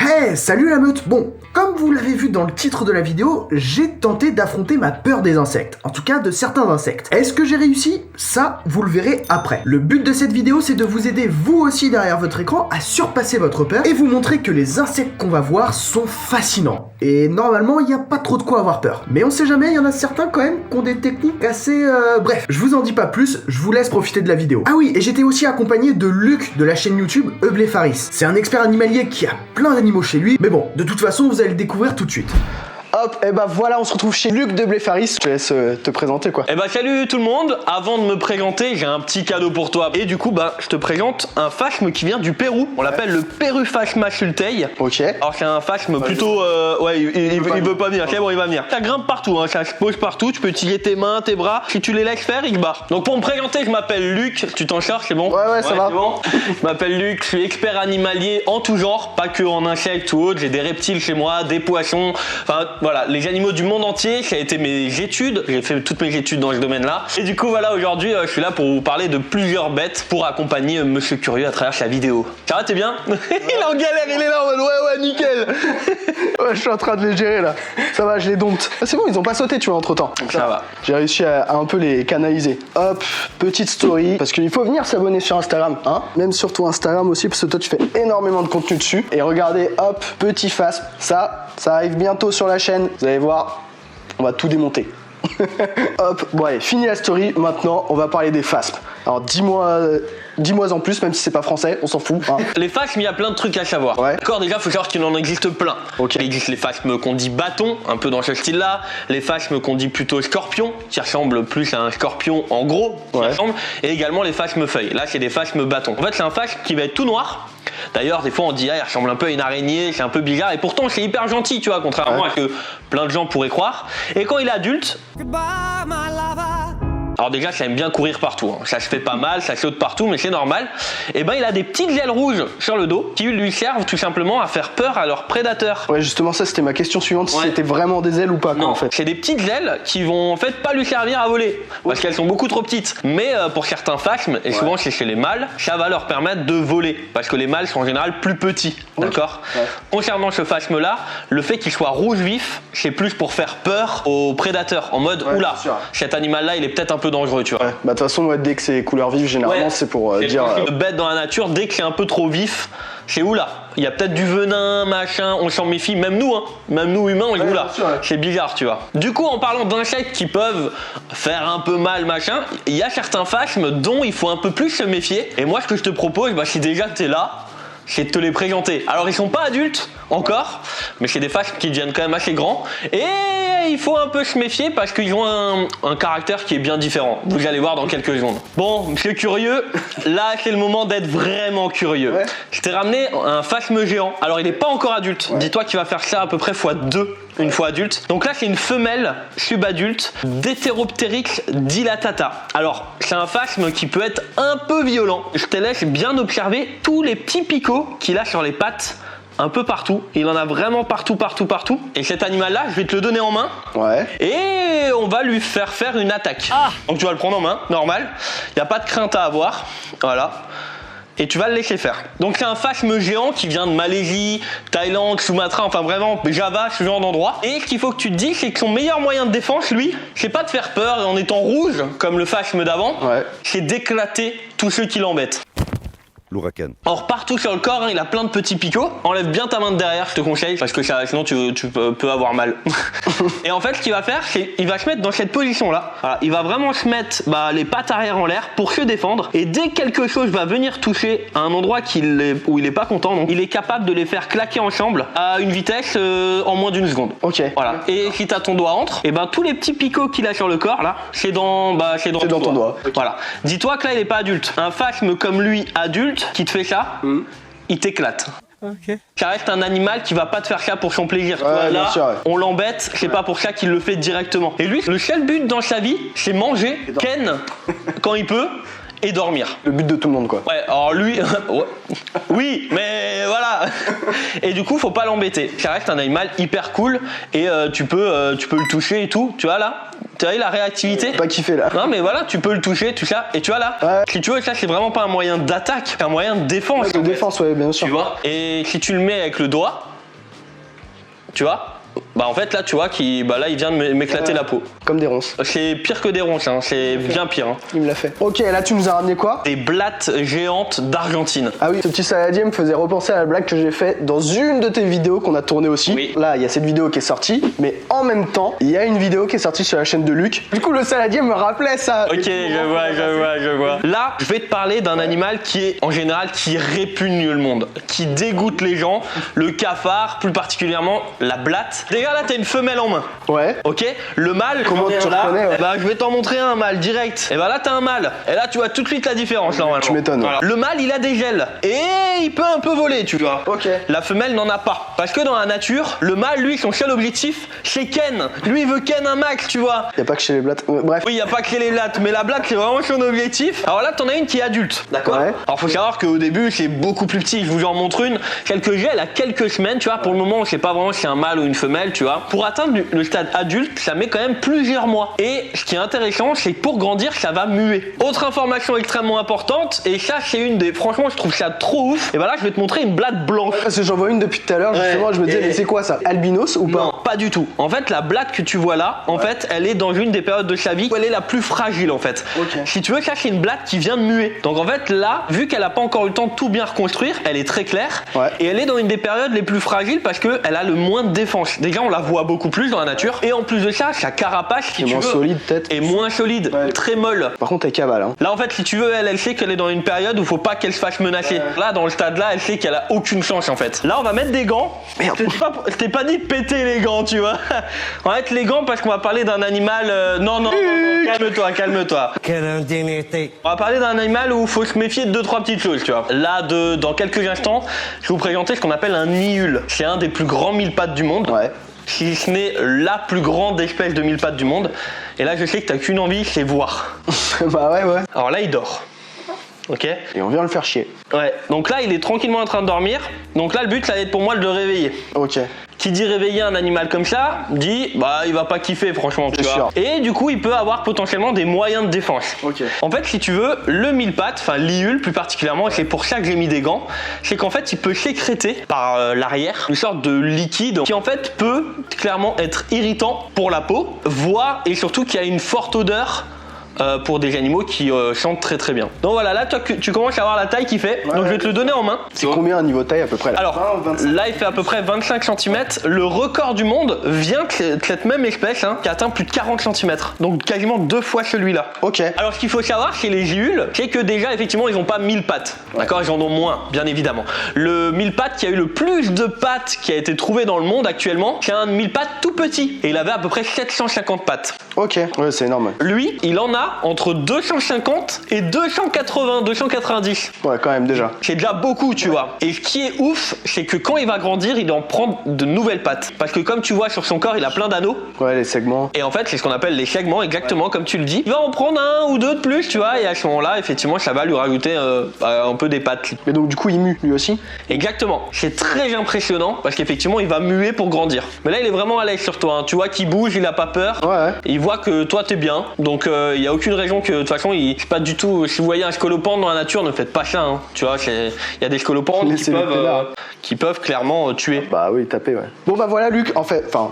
Hey, salut la meute. Bon, comme vous l'avez vu dans le titre de la vidéo, j'ai tenté d'affronter ma peur des insectes, en tout cas de certains insectes. Est-ce que j'ai réussi? Ça, vous le verrez après. Le but de cette vidéo, c'est de vous aider vous aussi derrière votre écran à surpasser votre peur et vous montrer que les insectes qu'on va voir sont fascinants. Et normalement, il n'y a pas trop de quoi avoir peur. Mais on sait jamais, il y en a certains quand même qui ont des techniques assez... Bref, je vous en dis pas plus, je vous laisse profiter de la vidéo. Ah oui, et j'étais aussi accompagné de Luc de la chaîne YouTube Eubléfaris. C'est un expert animalier qui a plein d'animaux chez lui, mais bon, de toute façon, vous allez le découvrir tout de suite. Hop, et bah voilà, on se retrouve chez Luc de Eubléfaris. Je te laisse te présenter quoi. Et bah salut tout le monde, avant de me présenter, j'ai un petit cadeau pour toi. Et du coup, bah je te présente un phasme qui vient du Pérou. On l'appelle le Perruphasma sultei. Ok. Alors c'est un phasme plutôt... ouais, il veut pas venir, c'est bon, il va venir. Ça grimpe partout, hein, ça se pose partout, tu peux utiliser tes mains, tes bras. Si tu les laisses faire, il se barre. Donc pour me présenter, je m'appelle Luc, tu t'en charges, c'est bon? Ouais, ça va. Bon. Je m'appelle Luc, je suis expert animalier en tout genre, pas que en insectes ou autres. J'ai des reptiles chez moi, des poissons, enfin voilà, les animaux du monde entier, ça a été mes études, j'ai fait toutes mes études dans ce domaine-là. Et du coup, voilà, aujourd'hui, je suis là pour vous parler de plusieurs bêtes pour accompagner Monsieur Curieux à travers sa vidéo. Ça va, t'es bien? Il est en galère, il est là en mode ouais, nickel. Ouais, je suis en train de les gérer là. Ça va, je les dompte. Ah, c'est bon, ils ont pas sauté, tu vois, entre temps. Ça va. J'ai réussi à un peu les canaliser. Hop, petite story. Parce qu'il faut venir s'abonner sur Instagram, hein. Même sur ton Instagram aussi, parce que toi, tu fais énormément de contenu dessus. Et regardez, hop, petit phasme. Ça arrive bientôt sur la chaîne. Vous allez voir, on va tout démonter. Hop, bon allez, fini la story, maintenant on va parler des phasmes. Alors dis-moi en plus, même si c'est pas français, on s'en fout. Hein. Les phasmes, il y a plein de trucs à savoir. Ouais. D'accord, déjà, faut savoir qu'il en existe plein. Ok. Il existe les phasmes qu'on dit bâton, un peu dans ce style-là. Les phasmes qu'on dit plutôt scorpion, qui ressemblent plus à un scorpion en gros, qui ressemble. Et également les phasmes feuilles. Là, c'est des phasmes bâtons. En fait, c'est un phasme qui va être tout noir. D'ailleurs, des fois, on dit, ah, il ressemble un peu à une araignée, c'est un peu bizarre. Et pourtant, c'est hyper gentil, tu vois, contrairement à ce que plein de gens pourraient croire. Et quand il est adulte... Alors déjà, ça aime bien courir partout, hein. Ça se fait pas mal, ça saute partout, mais c'est normal. Et ben il a des petites ailes rouges sur le dos qui lui servent tout simplement à faire peur à leurs prédateurs. Ouais, justement ça c'était ma question suivante, si c'était vraiment des ailes ou pas quoi, non, en fait. C'est des petites ailes qui vont en fait pas lui servir à voler, parce qu'elles sont beaucoup trop petites. Mais pour certains phasmes, et souvent c'est chez les mâles, ça va leur permettre de voler, parce que les mâles sont en général plus petits, d'accord. Concernant ce phasme là, le fait qu'il soit rouge vif, c'est plus pour faire peur aux prédateurs, en mode oula, cet animal là il est peut-être un peu dangereux, tu vois. Bah de toute façon, ouais, dès que c'est couleur vive, généralement c'est pour dire. Le bête dans la nature, dès que c'est un peu trop vif, c'est oula. Il y a peut-être du venin, machin, on s'en méfie, même nous, hein. Même nous humains, on dit oula. C'est bizarre, tu vois. Du coup, en parlant d'insectes qui peuvent faire un peu mal, machin, il y a certains phasmes dont il faut un peu plus se méfier. Et moi, ce que je te propose, bah, si déjà t'es là, c'est de te les présenter. Alors ils sont pas adultes encore, mais c'est des phasmes qui deviennent quand même assez grands et il faut un peu se méfier parce qu'ils ont un caractère qui est bien différent. Vous allez voir dans quelques secondes. Bon, monsieur Curieux, là c'est le moment d'être vraiment curieux. Je t'ai ramené un phasme géant. Alors il n'est pas encore adulte. Dis-toi qu'il va faire ça à peu près x2 une fois adulte. Donc là c'est une femelle subadulte d'Heteropteryx dilatata. Alors c'est un phasme qui peut être un peu violent. Je te laisse bien observer tous les petits picots qu'il a sur les pattes. Un peu partout, il en a vraiment partout. Et cet animal-là, je vais te le donner en main. Ouais. Et on va lui faire une attaque. Donc tu vas le prendre en main, normal. Il n'y a pas de crainte à avoir. Voilà. Et tu vas le laisser faire. Donc c'est un phasme géant qui vient de Malaisie, Thaïlande, Sumatra, enfin vraiment Java, ce genre d'endroit. Et ce qu'il faut que tu te dises, c'est que son meilleur moyen de défense, lui, c'est pas de faire peur en étant rouge, comme le phasme d'avant, c'est d'éclater tous ceux qui l'embêtent. Or partout sur le corps, hein, il a plein de petits picots. Enlève bien ta main de derrière, je te conseille, parce que sinon tu peux avoir mal. Et en fait, ce qu'il va faire, c'est qu'il va se mettre dans cette position-là. Voilà, il va vraiment se mettre les pattes arrière en l'air pour se défendre. Et dès que quelque chose va venir toucher à un endroit où il est pas content, donc il est capable de les faire claquer ensemble à une vitesse en moins d'une seconde. Ok. Voilà. Et si t'as ton doigt entre, et ben tous les petits picots qu'il a sur le corps là, c'est dans ton doigt. Okay. Voilà. Dis-toi que là il est pas adulte. Un phasme comme lui adulte qui te fait ça, il t'éclate. Ok. Ça reste un animal qui va pas te faire ça pour son plaisir. Là, on l'embête, c'est pas pour ça qu'il le fait directement. Et lui, le seul but dans sa vie, c'est manger, ken quand il peut. Et dormir. Le but de tout le monde quoi. Ouais, alors lui, oui, mais voilà. Et du coup, faut pas l'embêter. Ça reste un animal hyper cool et tu peux le toucher et tout. Tu vois là, tu vois la réactivité. Pas kiffé là. Non mais voilà, tu peux le toucher, tout ça. Et tu vois là, si tu veux, ça c'est vraiment pas un moyen d'attaque, c'est un moyen de défense. De défense, ouais, bien sûr. Tu vois. Et si tu le mets avec le doigt. tu vois. Bah en fait là tu vois là il vient de m'éclater la peau. Comme des ronces. C'est pire que des ronces, hein. C'est bien pire. Hein. Il me l'a fait. Ok, là tu nous as ramené quoi? Des blattes géantes d'Argentine. Ah oui, ce petit saladier me faisait repenser à la blague que j'ai fait dans une de tes vidéos qu'on a tourné aussi. Oui. Là il y a cette vidéo qui est sortie, mais en même temps il y a une vidéo qui est sortie sur la chaîne de Luc. Du coup le saladier me rappelait ça. Ok, je vois. Là je vais te parler d'un animal qui est en général qui répugne le monde, qui dégoûte les gens, le cafard, plus particulièrement la blatte. Déjà là t'as une femelle en main. Ouais. Ok. Le mâle, comment tu reconnais, ouais. Bah je vais t'en montrer un mâle direct. Et bah là t'as un mâle. Et là tu vois tout de suite la différence normalement. Tu m'étonnes. Voilà. Le mâle il a des gels et il peut un peu voler, tu vois. Ok. La femelle n'en a pas. Parce que dans la nature, le mâle lui son seul objectif c'est ken. Lui il veut ken un max, tu vois. Y a pas que chez les blattes. Bref. Oui, il n'y a pas que chez les blattes, mais la blatte c'est vraiment son objectif. Alors là t'en as une qui est adulte, d'accord. Ouais. Alors faut savoir qu'au début c'est beaucoup plus petit. Je vous en montre une. Quelques gels à quelques semaines, tu vois. Pour le moment on sait pas vraiment si c'est un mâle ou une femelle, tu vois. Pour atteindre le stade adulte, ça met quand même plusieurs mois. Et ce qui est intéressant, c'est que pour grandir, ça va muer. Autre information extrêmement importante, et ça c'est une des... Franchement, je trouve ça trop ouf. Et bah là, je vais te montrer une blatte blanche. Parce que j'en vois une depuis tout à l'heure, justement, je me disais, mais c'est quoi ça? Albinos ou pas? Non, pas du tout. En fait, la blatte que tu vois là, en fait, elle est dans une des périodes de sa vie où elle est la plus fragile, en fait. Ok. Si tu veux, ça c'est une blatte qui vient de muer. Donc en fait, là, vu qu'elle a pas encore eu le temps de tout bien reconstruire, elle est très claire. Ouais. Et elle est dans une des périodes les plus fragiles parce qu'elle a le moins de défense. Déjà, on la voit beaucoup plus dans la nature. Et en plus de ça, sa carapace, si C'est tu moins veux, solide peut-être. est moins solide, Ouais. très molle. Par contre, elle cavale, hein. Là en fait si tu veux elle sait qu'elle est dans une période où faut pas qu'elle se fasse menacer. Là dans le stade là elle sait qu'elle a aucune chance en fait. Là on va mettre des gants. Merde. Je t'ai pas dit de péter les gants tu vois. On va mettre les gants parce qu'on va parler d'un animal... Non, calme-toi. Quelle indignité. On va parler d'un animal où il faut se méfier de 2-3 petites choses tu vois. Là dans quelques instants je vais vous présenter ce qu'on appelle un niul. C'est un des plus grands mille-pattes du monde. Ouais. Si ce n'est la plus grande espèce de mille-pattes du monde. Et là je sais que t'as qu'une envie, c'est voir. Bah ouais. Alors là il dort. Ok. Et on vient le faire chier. Ouais. Donc là il est tranquillement en train de dormir. Donc là le but ça va être pour moi de le réveiller. Ok. Qui dit réveiller un animal comme ça, dit bah il va pas kiffer franchement tu C'est vois. sûr. Et du coup il peut avoir potentiellement des moyens de défense. Ok. En fait si tu veux, le mille-pattes, enfin l'iule plus particulièrement, et c'est pour ça que j'ai mis des gants, c'est qu'en fait il peut sécréter par l'arrière une sorte de liquide qui en fait peut clairement être irritant pour la peau, voire et surtout qui a une forte odeur. Pour des animaux qui chantent très très bien. Donc voilà, là toi, tu commences à avoir la taille qu'il fait. Donc je vais te le donner en main. C'est combien un niveau de taille à peu près là? Alors 20 ou 25? là il fait à peu près 25 cm. Le record du monde vient de cette même espèce qui atteint plus de 40 cm. Donc quasiment 2 fois celui-là. Ok. Alors ce qu'il faut savoir chez les giules, c'est que déjà effectivement ils n'ont pas 1000 pattes. D'accord, ils en ont moins, bien évidemment. Le 1000 pattes qui a eu le plus de pattes qui a été trouvé dans le monde actuellement, c'est un 1000 pattes tout petit. Et il avait à peu près 750 pattes. Ok, ouais, c'est énorme. Lui, il en a entre 250 et 290. Ouais, quand même déjà. C'est déjà beaucoup, tu vois. Et ce qui est ouf, c'est que quand il va grandir, il en prend de nouvelles pattes. Parce que comme tu vois sur son corps, il a plein d'anneaux. Ouais, les segments. Et en fait, c'est ce qu'on appelle les segments, exactement comme tu le dis. Il va en prendre un ou deux de plus, tu vois. Et à ce moment-là, effectivement, ça va lui rajouter un peu des pattes. Mais donc du coup, il mue lui aussi? Exactement. C'est très impressionnant parce qu'effectivement, il va muer pour grandir. Mais là, il est vraiment à l'aise sur toi. Tu vois qu'il bouge, il a pas peur. Ouais. Il voit que toi, t'es bien. Donc, il y a aucune raison que de toute façon, c'est pas du tout. Si vous voyez un scolopendre dans la nature, ne faites pas ça. Tu vois, il y a des scolopendres qui peuvent clairement tuer. Bah oui, taper, ouais. Bon bah voilà Luc,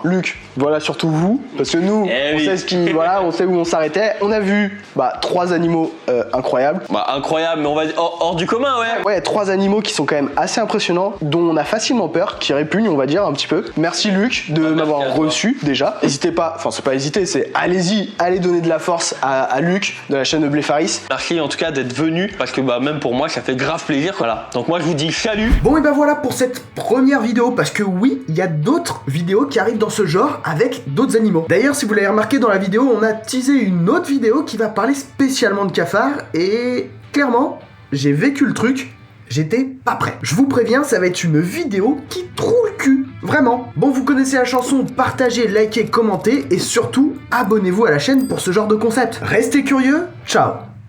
Luc, voilà surtout vous, parce que nous, on sait ce qui, voilà, on sait où on s'arrêtait. On a vu 3 animaux incroyables. Bah incroyable, mais on va dire hors du commun, ouais. Ouais, 3 animaux qui sont quand même assez impressionnants, dont on a facilement peur, qui répugnent, on va dire un petit peu. Merci Luc de m'avoir reçu déjà. N'hésitez pas, c'est pas hésiter, c'est allez-y, allez donner de la force à Luc de la chaîne de Bléfaris. Merci en tout cas d'être venu, parce que même pour moi ça fait grave plaisir, voilà. Donc moi je vous dis salut. Bon et ben voilà pour cette première vidéo, parce que oui, il y a d'autres vidéos qui arrivent dans ce genre avec d'autres animaux. D'ailleurs, si vous l'avez remarqué dans la vidéo, on a teasé une autre vidéo qui va parler spécialement de cafards, et clairement, j'ai vécu le truc. J'étais pas prêt. Je vous préviens, ça va être une vidéo qui trouve le cul. Vraiment. Bon, vous connaissez la chanson, partagez, likez, commentez et surtout, abonnez-vous à la chaîne pour ce genre de concept. Restez curieux, ciao.